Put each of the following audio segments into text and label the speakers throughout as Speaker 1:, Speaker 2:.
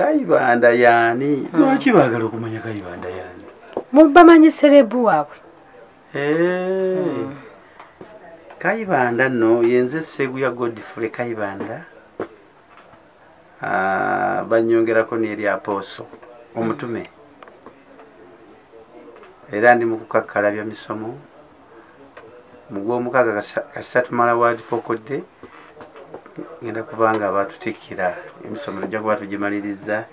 Speaker 1: Kayibanda yani lwaki baagala okumanya Kayibanda yani
Speaker 2: mubamanyi serebu waabwe
Speaker 1: Kayibanda no yenze Seguya Godfrey Kayibanda banyongerako n'eri aposo omutume era ndi mu kukakkalabya misomo mu gw'omukaaga kasita tumala waadi pokodde ngenda kubanga abatutikkira emisomo ejja kuba tugimaliriza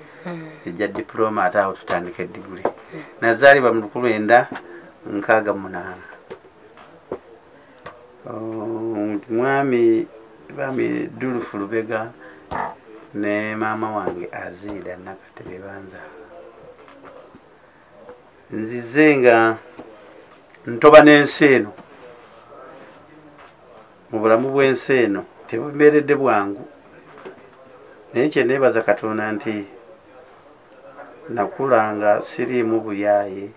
Speaker 1: ejja diploma ate awo tutandika eddiguli nazaalibwa mu 1968 mwami bami Dulufu Lubega ne maama wange Aziida Nakatebe banza nzize nga ntoba n'ensi eno mu bulamu bw'ensi eno tebubeeredde bwangu naye kye neebaza Katonda nti nakulanga siriimu buyaaye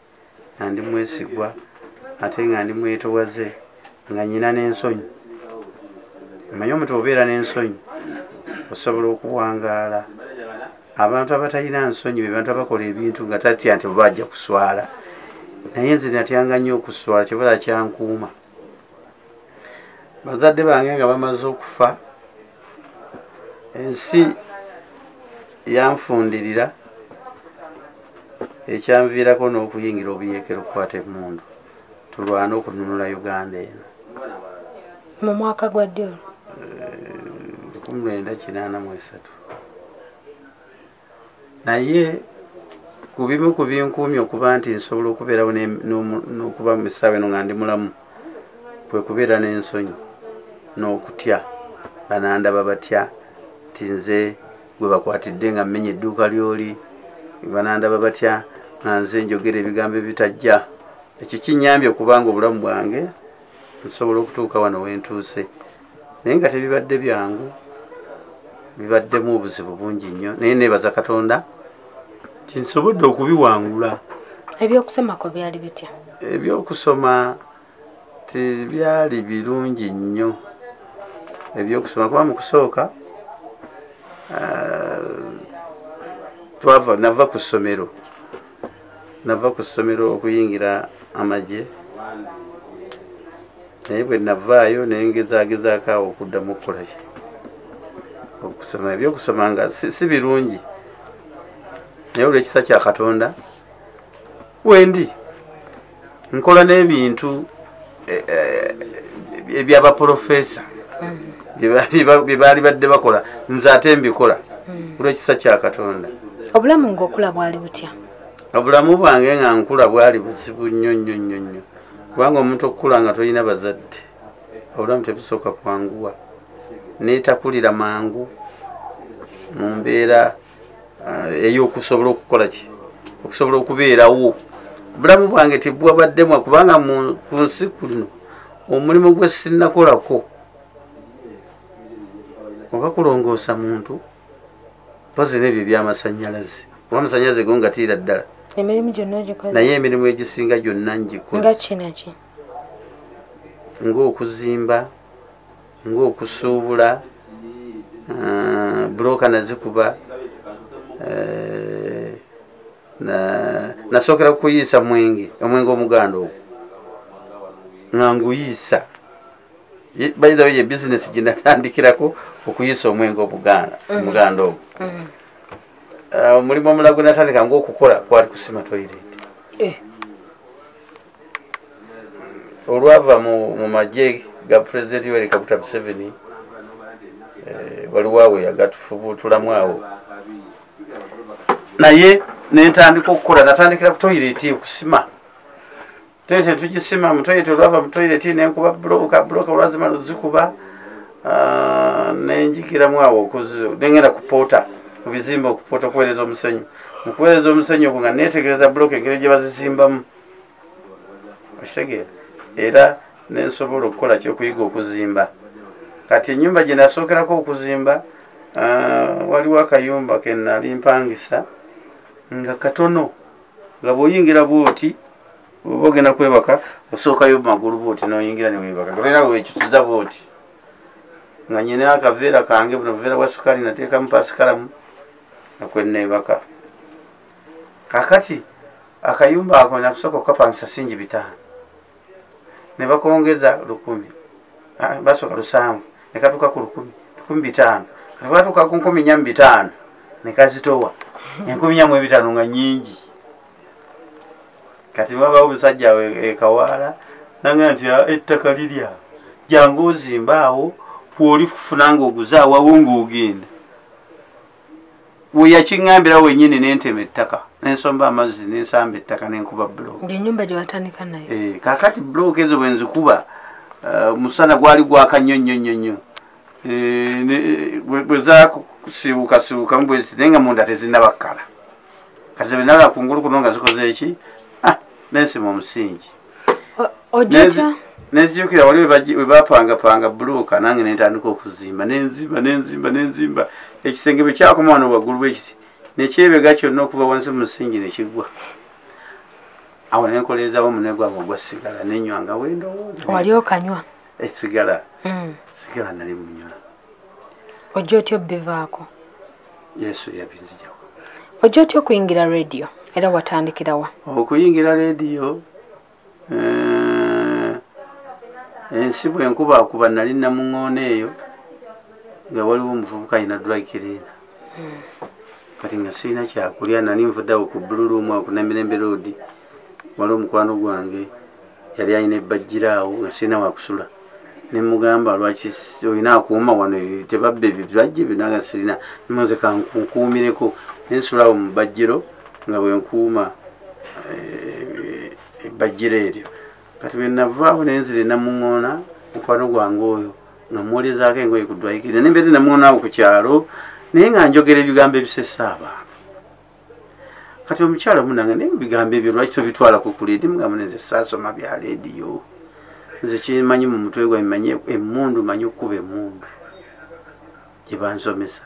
Speaker 1: nga ndi mwesigwa ate nga ndi mwetowaze nga nyina n'ensonyi mmanyi omuntu obeera n'ensonyi osobola okuwangaala abantu abatalina nsonyi be bantu abakola ebintu nga tatya nti bajja kuswala naye nze natyanga nnyo okuswala kibala kyankuuma bazadde bange nga bamaze okufa ensi yanfundirira ekyanviirako n'okuyingira obuyekero okukwata emmundu tulwana okununula Uganda eno
Speaker 2: mu mwaka gwa ddi
Speaker 1: 1983 naye ku bimu ku binkuumye okuba nti nsobola okubeerawo n'okuba mu essaawa eno nga ndi mulamu kwe kubeera n'ensonyi n'okutya banandaba batya nti nze gwe bakwatidde nga mmenya edduuka ly'oli banandaba batya nga nze njogera ebigambo ebitajja ekyo kinyambye okubanga obulamu bwange nsobola okutuuka wano wentuuse naye nga tebibadde byangu bibaddemu obuzibu bungi nnyo naye neebaza Katonda nti nsobodde okubiwangula.
Speaker 2: Ebyokusomako byali bitya?
Speaker 1: Ebyokusoma tebyali birungi nnyo. Ebyokusoma kuba mu kusooka nava ku ssomero okuyingira amagye naye bwe navaayo nengezagezaako awo okuddamu okukola ki okusoma. Ebyokusoma nga si birungi naye olw'ekisa kya Katonda wendi nkola n'ebintu ebyabaprofesa bye baali badde bakola nze ate mbikola olw'ekisa kya Katonda.
Speaker 2: Obulamu ng'okula bwali butya?
Speaker 1: Obulamu bwange nga nkula bwali buzibu nnyo nnyo nnyo nnyo kubanga omuntu okukula nga tolina bazadde obulamu tebusooka kwanguwa neetakulira mangu mu mbeera ey'okusobola okukola ki okusobola okubeerawo. Obulamu bwange tebwabaddemu kubanga ku nsi kuno omulimu gwe sinnakolako oba kulongoosa muntu mpozi n'ebyo eby'amasannyalaze oba amasannyalaze go ngatiira ddala
Speaker 2: emirimu gyonna ogikoze
Speaker 1: naye emirimu egisinga gyonna ngikoze
Speaker 2: nga kinaki
Speaker 1: ng'okuzimba ng'okusuubula buloka nazikuba nasookera kuyiisa omwenge omuganda ogwo nga nguyiisa bayizawo ye bizinesi gye natandikirako okuyiisa omwenge omuganda ogwo. Omulimu omulala gwe natandika ng'okukola kwali kusima toyireti. Olwava mu magye ga pulezidenti Yoweri Kaguta Museveni waliwo awo yagatufubuutulamu awo naye nentandika okukola natandikira ku toyireti okusima toyireti tugisima mu toyireti olwava mu toyireti nenkuba buloka olwazima luzikuba nenjikiramu awo nengenda kupoota mu bizimba okupoota okuweereza omusenyu mu kuweereza omusenyu okwo nga neetegereza buloka engeri gye bazizimbamu okitegeera era nensobola okukola kyokuyiga okuzimba. Kati ennyumba gye nasookerako okuzimba waliwo akayumba ke nali mpangisa nga katono nga bw'oyingira bwoti oba ogenda kwebaka osookayo magulu bwoti n'oyingira ne weebaka tolina weekituza bwoti nga nyina akaveera kange buno buveera bwa sukaali nateekamu pasikalamu nakwenebaka kakati akayumba ako nakusooka okukapangisa singi 5 ne bakongeza 10 basooka 7 ne katuuka ku 10,500 kati batuuka ku 10,500 ne kazitowa 10,500 nga nyingi. Kati wabawo omusajja ekawaala nanga nti ettaka lirya jangu ozimbaawo bw'olifunanga oguzaawawo ng'ogenda weyakiŋŋambira wenyini nentema ettaka nensomba amazzi nensamba ettaka nenkuba bulooka
Speaker 2: ngenyumba gyewatandika nayo.
Speaker 1: Kakati bulooka ezo bwenzikuba musana gwali gwaka nnyo bwezasibuka mbwezi naye nga munda tezinnabakkala kati bwenalaba kungulu kuno nga zikoze eki nensima omusingi nenzijukira wali webapangapanga bulooka nange nentandika okuzimba nenzimba ekisenge bwe kyakoma wano waggulu bwekiti nekyebega kyonna okuva wansi musingi nekigwa awo nenkoleezaawo omune gwange ogwa sigala nenywanga wendowooza
Speaker 2: wali okanywa
Speaker 1: esigala sigala nali munywa
Speaker 2: ojja otya obbivaako
Speaker 1: yesu yabinzijawo
Speaker 2: ojja otya okuyingira radio era watandikirawa
Speaker 1: okuyingira radio ensi bwenkubakuba nali namuŋŋoona eyo nga waliwo omuvubuka alina drycleaner kati nga sirina kyakulya nali nvuddeawo ku bululuumu ako Namirembe road waliwo omukwano gwange yali alina ebbajjiraawo nga sirina wakusula nemugamba lwaki olina akuuma wano tebabba ebyo bajje binanga sirina nimuze kankuumireko nensulawo mu bajjiro nga bwenkuuma ebbajjiro eryo kati bwenavaawo nenzire namuŋŋoona mukwano gwange oyo nga mwolezaako engoye ku drycleaner nembeera namuŋŋoonaawo ku kyalo naye nga njogera ebigambo ebisesa abantu kati omukyalo munange naye ebigambo ebyo lwaki tobitwalako ku leediyo mugamba nze saasoma bya leediyo nze kimanyi mu mutwe gwange manyi emmundu manyi okukuba emmundu gye bansomesa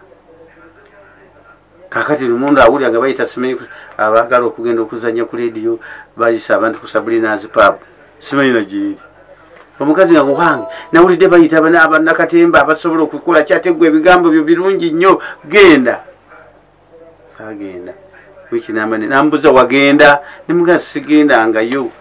Speaker 1: kakati lumundu awulira nga bayita simanyi abaagala okugenda okuzanya ku leediyo bayisa abantu ku Sabrina's pub simanyi nagyeri omukazi nga kuhange nawulidde bayita abanakatemba abasobola okukola kyateggwa ebigambo byo birungi nnyo genda sagenda wiki namane nambuza wagenda nemugazi sigendangayo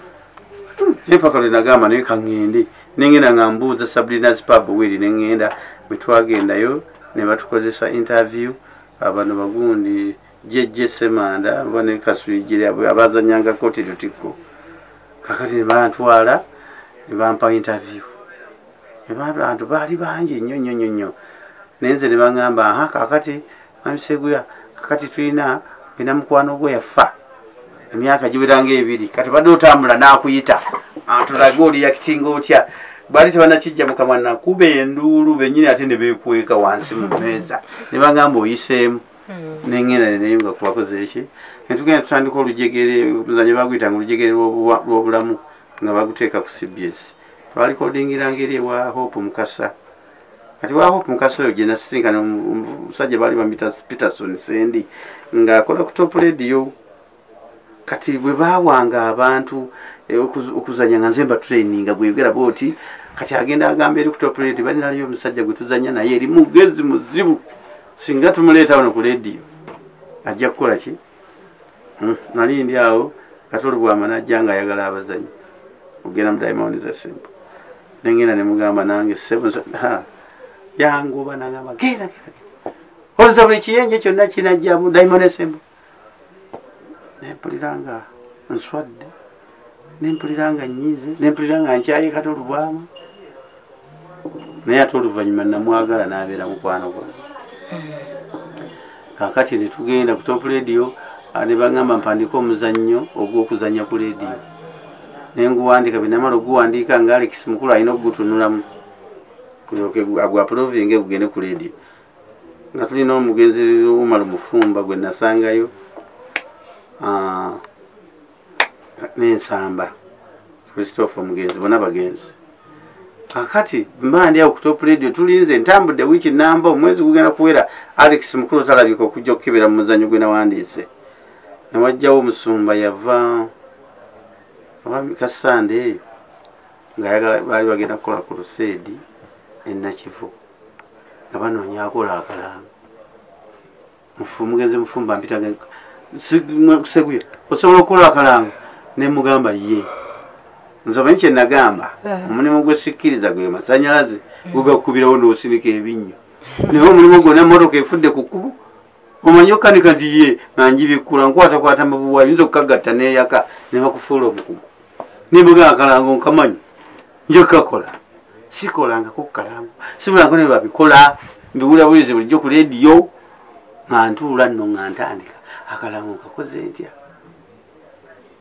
Speaker 1: nepaka lwe nagamba naye kaŋŋende nengenda nga mbuuza Sabrina's pub weri nengenda bwetwagendayo ne batukozesa interview abano bagundi Jejje Semanda bane Kaswijiri abazanyanga koti lutikko kakati ne bantwala ne bampa interview abantu baali bangi nnyo nenze ne baŋŋamba kakati amiseguya kakati tulina ina mukwano gwe yafa emyaka giweranga 2 kati badde otambula n'akuyita atulaga oli yakitinga otya bali tebanakijja mukama nakuba enduulu bennyini ate ne beekweka wansi mu mmeeza ne bagamba oyiseemu nengenda neneyunga kubakoze eki netugenda tutandika olujegere omuzanyo baguyitanga olujegere lw'obulamu nga baguteeka ku CBS twalikodingiranga eri ewa Hope Mukasa kati wa Hope Mukasa oyo gye nasisinkana omusajja baali bamuyita Peterson Sendi ng'akola ku top radio kati bwe baawanga abantu okuzanya nga nzemba traininga gweyogera booti kati agenda agamba eri ku top radio balinalayo omusajja gwe tuzanya naye eri mugezi muzibu singa tumuleeta wano ku radio ajja kukola ki nali ndi awo katolo bwama najja nga ayagala abazanyi ogenda mu Diamond Zasembo nengenda nemugamba nange yangoba nagamba genda oza buli kiyenje kyonna kinajja mu Diamond Zasembo nempuliranga nswadde nempuliranga nyize nempuliranga nkyaye katolo bwama naye ate oluvannyuma namwagala n'abeera mukwano gwe kakati netugenda ku top radio ne bagamba mpandika omuzannyo ogw'okuzanya ku leediyo nenguwandika binamala oguwandiika nga Alex mukulu alina okugutunulamu agwapulovinge gugende ku leediyo nga tulina omugenzi Umar Mufumba gwe nasangayo n'ensamba Christopher omugenzi bona bagenzi kakati mbandi awo ku top radio tulinze ntambudde wiki namba omwezi gugenda kuwera Alex mukulu talabika okujja okukebera mu muzannyo gwe nawandiise newajjawo omusumba yava kasande eyo nga baali bagenda kukola ku Luseedi enakivu nga banoonya akola akalanga mugenzi mufumba mpita seguye osobola okukola akalango ne mugamba ye nzomanyi kye nagamba omulimu gwesikkiriza gwe masanyalaze gugakubirawo n'osinika ebinnyo naye omulimu gwonna emotoka efudde ku kkubo omanyi okanika nti ye nanjibikkula nkwatakwata mabuwa yinza okukagatta neyaka ne bakufuula omukugu nemugamba akalango nkamanyi nja kukakola sikolangako kukalango sibulango ne babikola mbiwulira bulizi bulijjo ku lediyo nga ntuula nno nga ntandika akalango nkakoze ntya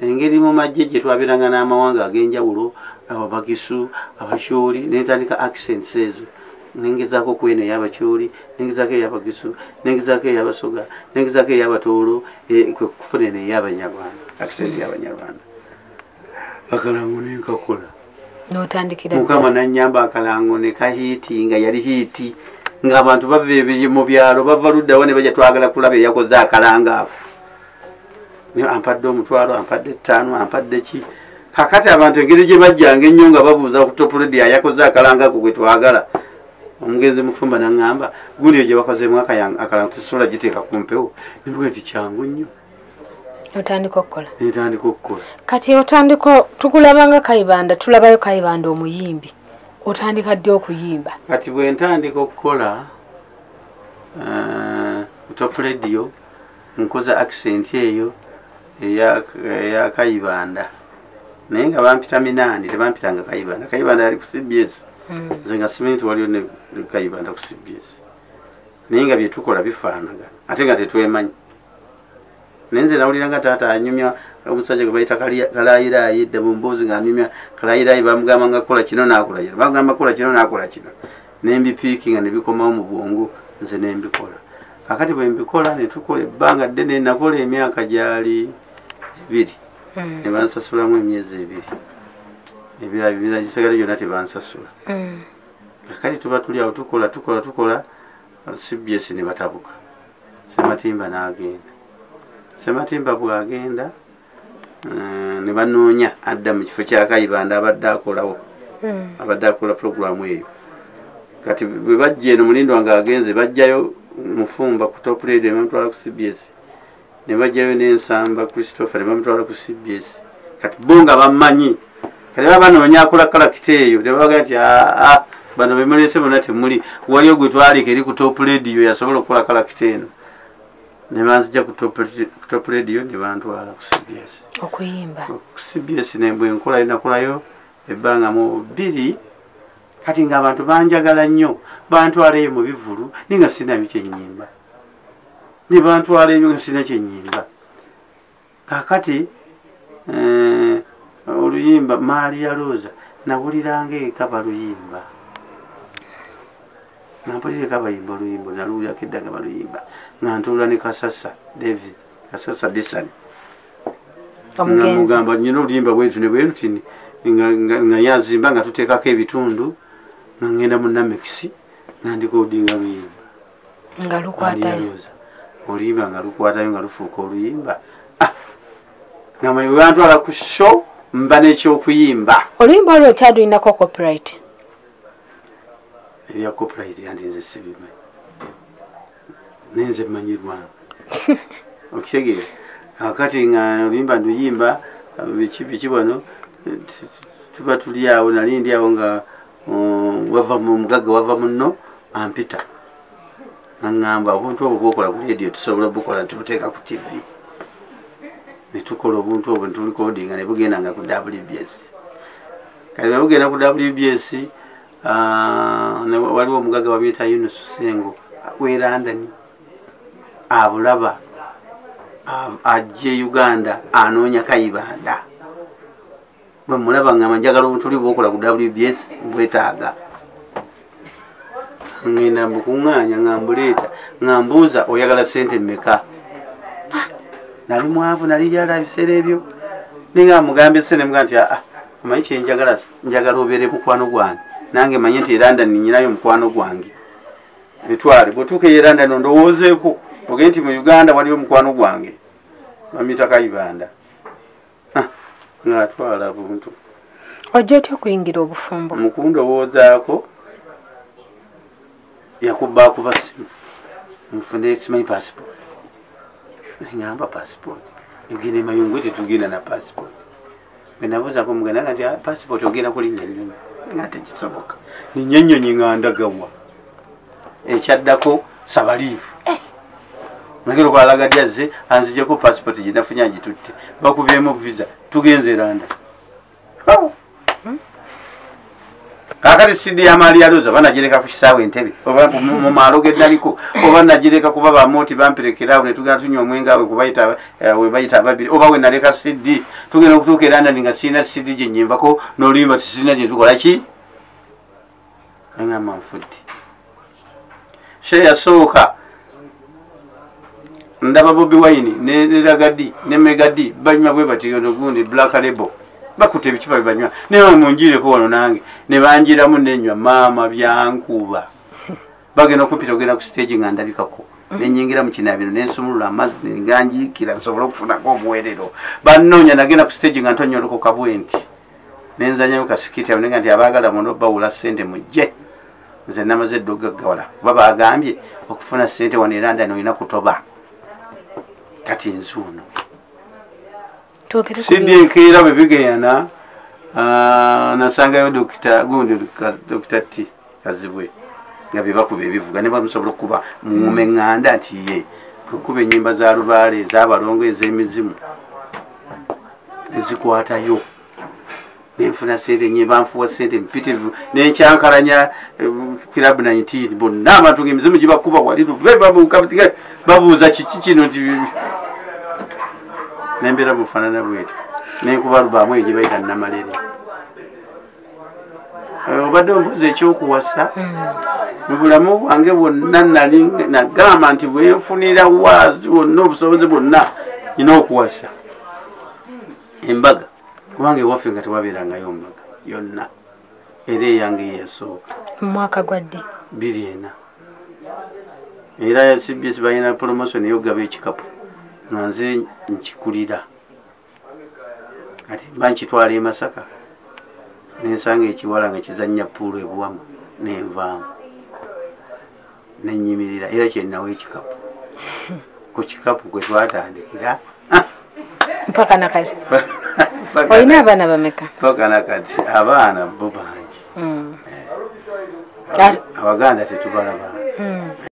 Speaker 1: engeri mu majje gye twabiranga n'amawanga ag'enjawulo ababagisu abacyoli nentandika accents ezo nengezaako kweno ey'abacyoli nengezaako ey'abagisu nengezaako ey'abasoga nengezaako ey'abatoolo kufuna eno ey'abanyarwanda accent y'abanyarwanda akalango nenkakola
Speaker 2: n'otandikira
Speaker 1: mukama nannyamba akalango ne kahiiti nga yali hiiti ng'abantu bava mu byalo bava luddawo ne bajja twagala kulaba eyakoze akalango ako ampadde omutwalo ampadde 5 ampadde ki kakati abantu engeri gye bajjanga ennyo nga babuuza ku topuledi ayakoze akalanga ako gwe twagala omugenzi mufumba naŋŋamba gundi eyo gye bakozeemu akalango tusobola giteeka ku mpewo nibuga nti kyangu nnyo
Speaker 2: otandika okukola
Speaker 1: netandika okukola
Speaker 2: kati otandika tukulabanga Kayibanda tulabayo Kayibanda omuyimbi otandika ddi okuyimba
Speaker 1: kati bwe ntandika okukola topulediyo nkoza accent eyo eya Kayibanda naye nga bampita Minani tebampitanga Kayibanda. Kayibanda yali ku CBS nze nga simanyi nti waliwo ne Kayibanda ku CBS naye nga byetukola bifaanaga ate nga tetwemanyi naye nze nawuliranga taata anyumya omusajja gwe bayita Kalayirayi edda mu Emboozi ng'anyumya Kalayirayi bamugamba nga kola kino n'akola bagamba kola kino n'akola kino nembipiikinga ne bikomawo mu bwongo nze nembikola akati bwe mbikola ne tukola ebbanga ddene nakola emyaka gyali 2 ne bansasulamu emyezi 2 ebirala gisagala gyonna tebansasula akati tuba tuli awo tukola CBS ne batabuka Sematimba n'agenda Sematimba bw'agenda ne banoonya adda mu kifo kya Kayibanda abadde akolawo abadde akola puroguramu eyo kati bwe bajja eno Mulindo wange agenze bajjayo Mufumba ku top radio ne bamutwala ku CBS ne bajjayo n'Ensamba Christopher ne bamutwala ku CBS kati bonga bamanyi kati baba banoonya akola kalakita eyo ne babaga nti bano bemulese bonna temuli waliyo gwe twalika eri ku top radio yasobola okukola kalakita eno ne banzija ku top radio ne bantwala ku CBS
Speaker 2: okuyimba
Speaker 1: ku CBS ne bwe nkola nakolayo ebbanga mu 2 kati ng'abantu banjagala nnyo bantwaleyo mu bivulu ninga sina kyennyimba ne bantwaleyo nga sina kyennyimba kakati oluyimba Maria Rosa nawuliranga ekaba luyimba nampulira kabayimba oluyimba naluwulirako eddaga baluyimba nga ntuula ne Kasasa David Kasasa Desani namugamba nyina oluyimba bwetu ne bweruti nga yazimba nga tuteekako ebitundu nga ngenda mu Namekisi nga ndikodinga luyimba
Speaker 2: nga lukwatayo
Speaker 1: oluyimba nga lukwatayo nga lufuuka oluyimba nga mwe bantwala ku show mba n'ekyokuyimba
Speaker 2: oluyimba olwo kyadulinako copyright
Speaker 1: ebya copyright yanti nze sibimanyi nenze mmanyirwanga okitegeera akati nga oluyimba nduyimba biki wano tuba tuli awo nali ndi awo nga wava mu mugagga wava muno ampita aŋŋamba obuntu obwo bwokola ku radio tusobola bukola tubuteeka ku TV ne tukola obuntu obwo netulukodinga ne bugendanga ku WBS kati bwe bugenda ku WBS waliwo omugagga bamuyita Yunus Sengo werandani abulaba ajje Uganda anoonya Kayibanda bwe mulaba ngamba njagala obuntu buli bwokola ku WBS bwetaaga ngenda mbukuŋŋaanya nga mbuleeta nga mbuuza oyagala ssente mmeka nali mwavu nali lyala ebiseera ebyo ninga mugambye ssente muga nti omanyi kyenjagala njagala obeere mukwano gwange nange manye nti London nyinayo mukwano gwange bitwale bwetuuka e London ndowoozeeko ogende nti mu Uganda waliyo mukwano gwange bamuyita Kayibanda ng'atwala buntu
Speaker 2: ojja otya okuyingira obufumbo
Speaker 1: mukundowoozaako yakubba akuba simu nfune simanyi passport ngamba passport igine mayungu tetugenda na passport benabuza ko mugenda kati passport ogenda kulinnya nyuma ngate kisoboka ni nyennyonyi ngandagawa ekyaddako sabalifu nagero kwalaga dyaze anzije ko passport ginafunya gitutte bakubyemo visa tugenze Rwanda kakati sidi ya mali yadoza banagireka ku kisawe entebe oba mu maloge daliko oba nagireka kuba ba moti bamperekera ne tugana tunywa mwenga we kubayita we bayita babiri oba we naleka sidi tugena kutuka Rwanda ninga sina sidi je nyimbako no limba tisina je tukola ki nga manfuti sheya soka ndaba Bobi Wine ne Ragadi ne Megadi banywa bwe batiyo gundi Black Label bakute bikipa banywa ne munjire ko wono nange ne banjira mu nenywa mama byankuba bagena kupita ogenda ku stage ngandabikako nenyingira mu kinabino nensumulula amazi nganjikira nsobola okufuna ko obwerero bannonya nagenda ku stage ngantonyoloko kabwenti nenzanyayo kasikiti abonenga nti abagala muno bawula sente mujje nze namaze dogaggawala baba agambye okufuna sente wano Rwanda noina kutoba kati nzuno sidi nkira bebigeyana nasangayo dokita T kazibwe nga bebakuba ebivuga ne bamusobola okuba mumenganda nti ye kukuba ennyimba za Lubaale ez'abalongo ez'emizimu ezikwatayo nenfuna sente nyimba nfuwa sente mpitivu nenkyankalanya Club 19 bonna abantu ng'emizimu gibakuba wali babuuza kiki kino nti nembera mufanana bwetu nenkuba lubaamu ejo bayita namalere obadde ombuuza ekyokuwasa mu bulamu bwange bwonna nali nagamba nti bwenfunira waazi wonna obusobozi bwonna nina okuwasa embaga kubanga ewaffe nga tewabeerangayo mbaga yonna era eyange yeyasooka
Speaker 2: mu mwaka gwadde
Speaker 1: 24 era ya CBS balina promotion eyogaba ekikapu nga nze nkikulira kati mba nkitwala e Masaka nensanga ekiwala nga kizannya puulu ebuwamu nenvaamu nenyimirira era kyennawo ekikapu ku kikapu kwe twatandikira
Speaker 2: mpaka nakati olina abaana bameka
Speaker 1: mpaka nakati abaana bo bangi abaganda tetubalaba